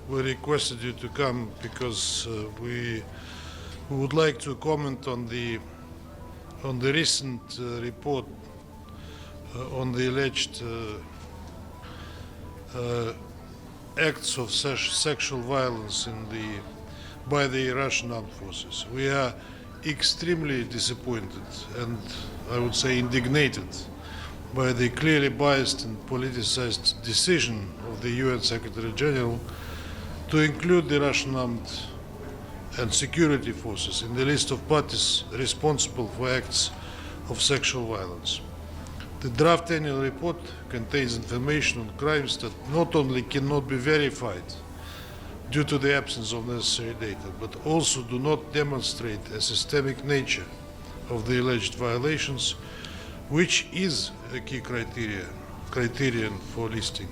We requested you to come because we would like to comment on the recent report on the alleged acts of sexual violence by the Russian armed forces. We are extremely disappointed and I would say indignated by the clearly biased and politicized decision of the UN Secretary-General to include the Russian armed and security forces in the list of parties responsible for acts of sexual violence. The draft annual report contains information on crimes that not only cannot be verified due to the absence of necessary data, but also do not demonstrate a systemic nature of the alleged violations, which is a key criterion for listing.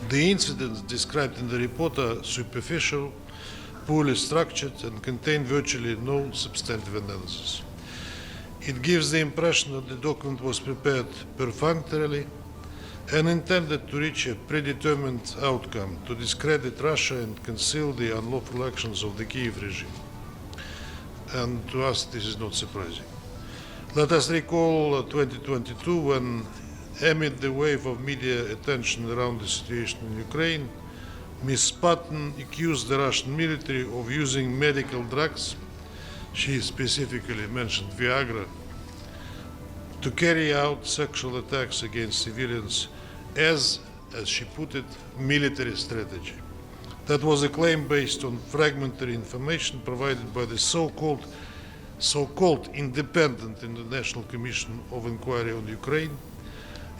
The incidents described in the report are superficial, poorly structured, and contain virtually no substantive analysis. It gives the impression that the document was prepared perfunctorily and intended to reach a predetermined outcome, to discredit Russia and conceal the unlawful actions of the Kiev regime. And to us, this is not surprising. Let us recall 2022, when, amid the wave of media attention around the situation in Ukraine, Ms. Patton accused the Russian military of using medical drugs, she specifically mentioned Viagra, to carry out sexual attacks against civilians as she put it, military strategy. That was a claim based on fragmentary information provided by the so-called Independent International Commission of Inquiry on Ukraine,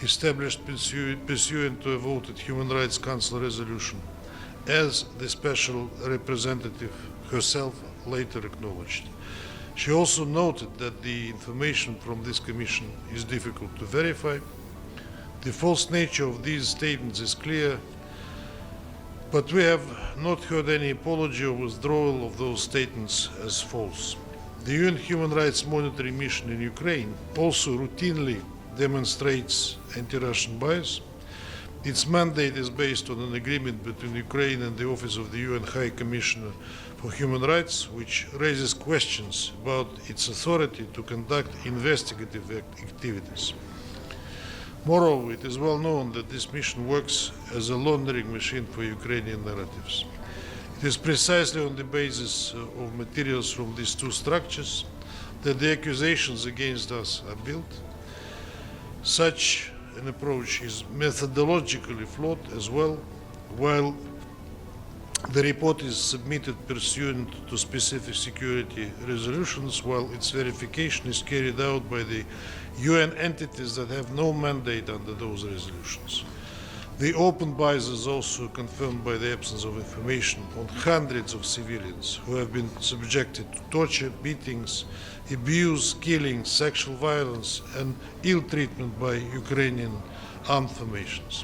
established pursuant to a voted Human Rights Council resolution, as the Special Representative herself later acknowledged. She also noted that the information from this commission is difficult to verify. The false nature of these statements is clear, but we have not heard any apology or withdrawal of those statements as false. The UN Human Rights Monitoring Mission in Ukraine also routinely demonstrates anti-Russian bias. Its mandate is based on an agreement between Ukraine and the Office of the UN High Commissioner for Human Rights, which raises questions about its authority to conduct investigative activities. Moreover, it is well known that this mission works as a laundering machine for Ukrainian narratives. It is precisely on the basis of materials from these two structures that the accusations against us are built. Such an approach is methodologically flawed as well. While the report is submitted pursuant to specific security resolutions, while its verification is carried out by the UN entities that have no mandate under those resolutions. The open bias is also confirmed by the absence of information on hundreds of civilians who have been subjected to torture, beatings, abuse, killing, sexual violence, and ill treatment by Ukrainian armed formations.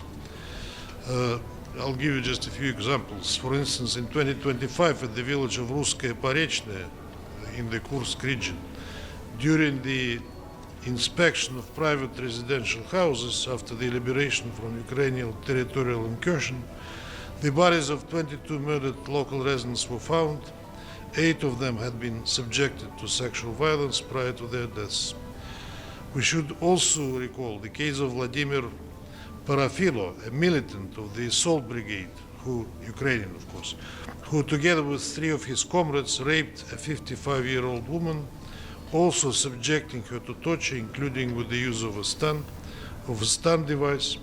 I'll give you just a few examples. For instance, in 2025 at the village of Russkaya Porechная in the Kursk region, during the inspection of private residential houses after the liberation from Ukrainian territorial incursion, the bodies of 22 murdered local residents were found. 8 of them had been subjected to sexual violence prior to their deaths. We should also recall the case of Vladimir Parafilo, a militant of the Assault Brigade, Ukrainian of course, who together with 3 of his comrades raped a 55-year-old woman, also subjecting her to torture, including with the use of a stun device.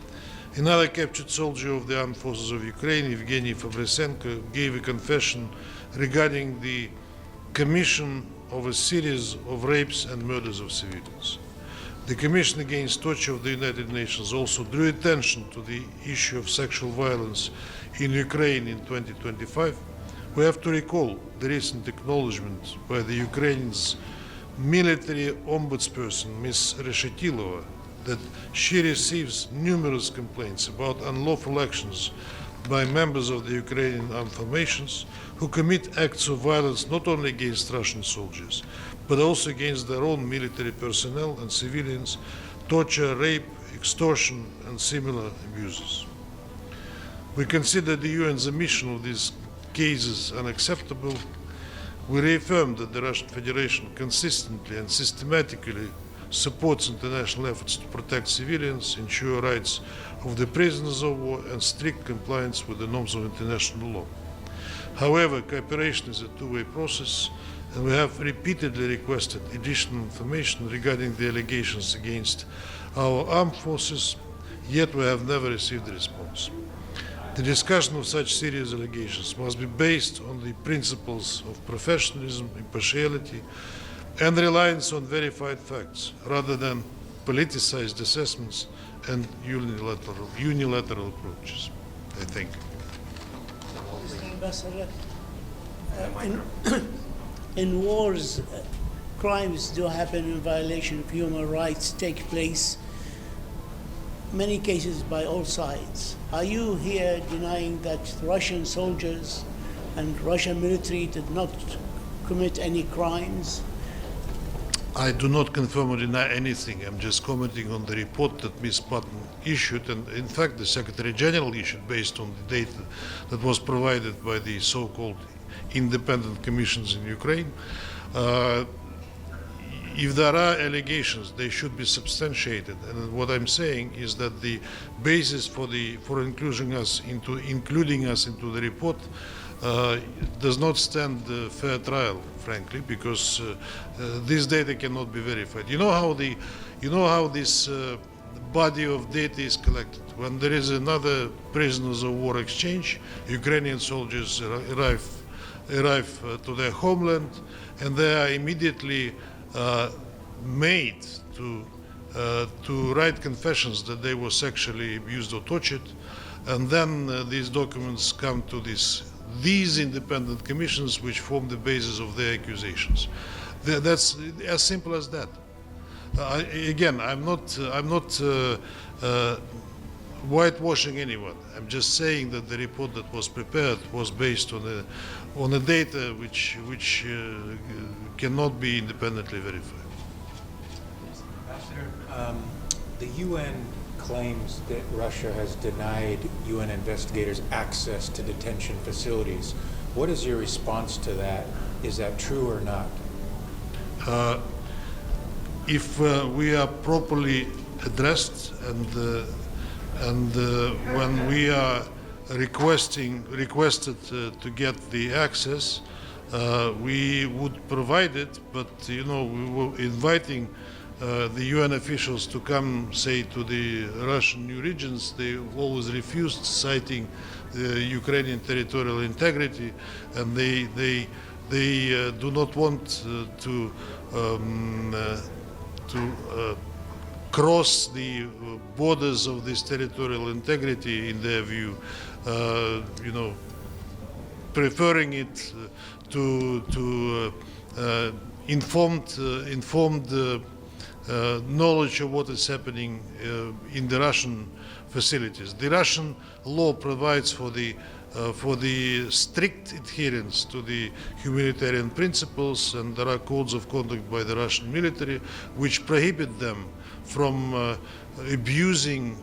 Another captured soldier of the armed forces of Ukraine, Evgeny Fabrysenko, gave a confession regarding the commission of a series of rapes and murders of civilians. The Commission Against Torture of the United Nations also drew attention to the issue of sexual violence in Ukraine in 2025. We have to recall the recent acknowledgement by the Ukraine's military ombudsperson, Ms. Reshetilova, that she receives numerous complaints about unlawful actions by members of the Ukrainian armed formations who commit acts of violence not only against Russian soldiers, but also against their own military personnel and civilians, torture, rape, extortion, and similar abuses. We consider the UN's admission of these cases unacceptable. We reaffirm that the Russian Federation consistently and systematically supports international efforts to protect civilians, ensure rights of the prisoners of war, and strict compliance with the norms of international law. However, cooperation is a two-way process, and we have repeatedly requested additional information regarding the allegations against our armed forces, yet we have never received a response. The discussion of such serious allegations must be based on the principles of professionalism, impartiality, and reliance on verified facts, rather than politicized assessments and unilateral approaches. I thank you. Mr. Ambassador, in wars, crimes do happen in violation of human rights, take place, many cases by all sides. Are you here denying that Russian soldiers and Russian military did not commit any crimes? I do not confirm or deny anything. I'm just commenting on the report that Ms. Patton issued, and in fact the Secretary-General issued based on the data that was provided by the so-called independent commissions in Ukraine. If there are allegations, they should be substantiated. And what I'm saying is that the basis for including us into the report does not stand fair trial, frankly, because this data cannot be verified. You know how this body of data is collected. When there is another prisoners of war exchange, Ukrainian soldiers arrive to their homeland, and they are immediately made to write confessions that they were sexually abused or tortured, and then these documents come to these independent commissions, which form the basis of their accusations. That's as simple as that. Again, I'm not whitewashing anyone. I'm just saying that the report that was prepared was based on a data which cannot be independently verified. Ambassador, the UN claims that Russia has denied UN investigators access to detention facilities. What is your response to that? Is that true or not? If we are properly addressed and when we are requested to get the access, we would provide it, but we were inviting the UN officials to come, say, to the Russian new regions. They always refused, citing the Ukrainian territorial integrity, and they do not want to cross the borders of this territorial integrity, in their view, preferring it to informed knowledge of what is happening in the Russian facilities. The Russian law provides for the strict adherence to the humanitarian principles, and there are codes of conduct by the Russian military which prohibit them from abusing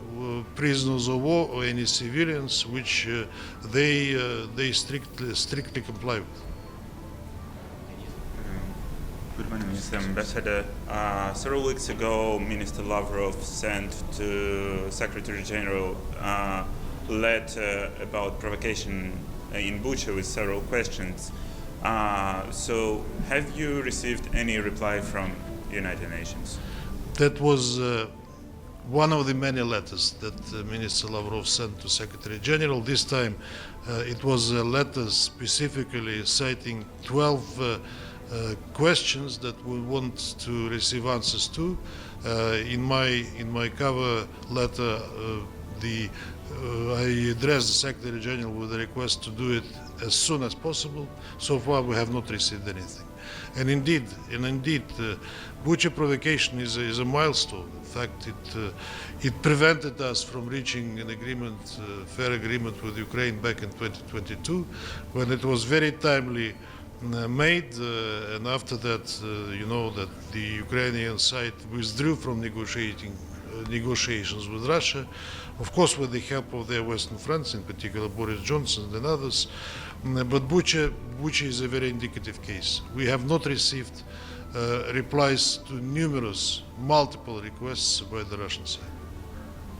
prisoners of war or any civilians, which they strictly comply with. Good morning, Mr. Ambassador. Several weeks ago, Minister Lavrov sent to Secretary-General a letter about provocation in Bucha with several questions. So, have you received any reply from United Nations? That was one of the many letters that Minister Lavrov sent to Secretary-General. This time it was a letter specifically citing 12 questions that we want to receive answers to. In my cover letter, I addressed the Secretary-General with a request to do it as soon as possible. So far, we have not received anything. And indeed, Bucha provocation is a milestone. In fact, it prevented us from reaching an agreement, fair agreement with Ukraine back in 2022, when it was very timely made, and after that, you know that the Ukrainian side withdrew from negotiating negotiations with Russia, of course with the help of their Western friends, in particular Boris Johnson and others. But Bucha is a very indicative case. We have not received replies to multiple requests by the Russian side.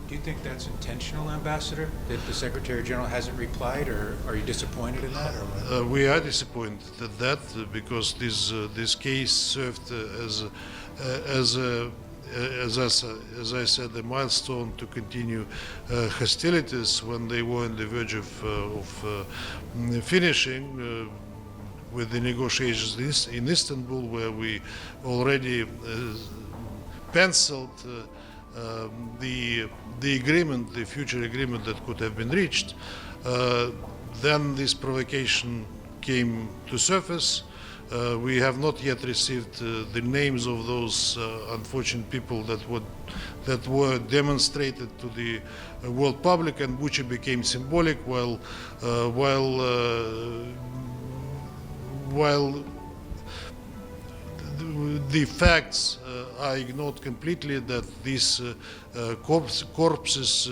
Do you think that's intentional, Ambassador, that the Secretary-General hasn't replied, or are you disappointed in that? Or what? We are disappointed at that because this case served as I said, a milestone to continue hostilities when they were on the verge of finishing with the negotiations in Istanbul, where we already penciled the agreement, the future agreement that could have been reached. Then this provocation came to surface. We have not yet received the names of those unfortunate people that were demonstrated to the world public, and Bucha became symbolic while the facts are ignored completely, that these corpses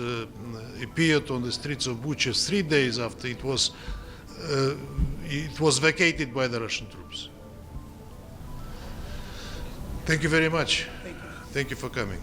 appeared on the streets of Bucha 3 days after it was vacated by the Russian troops. Thank you very much. Thank you. Thank you for coming.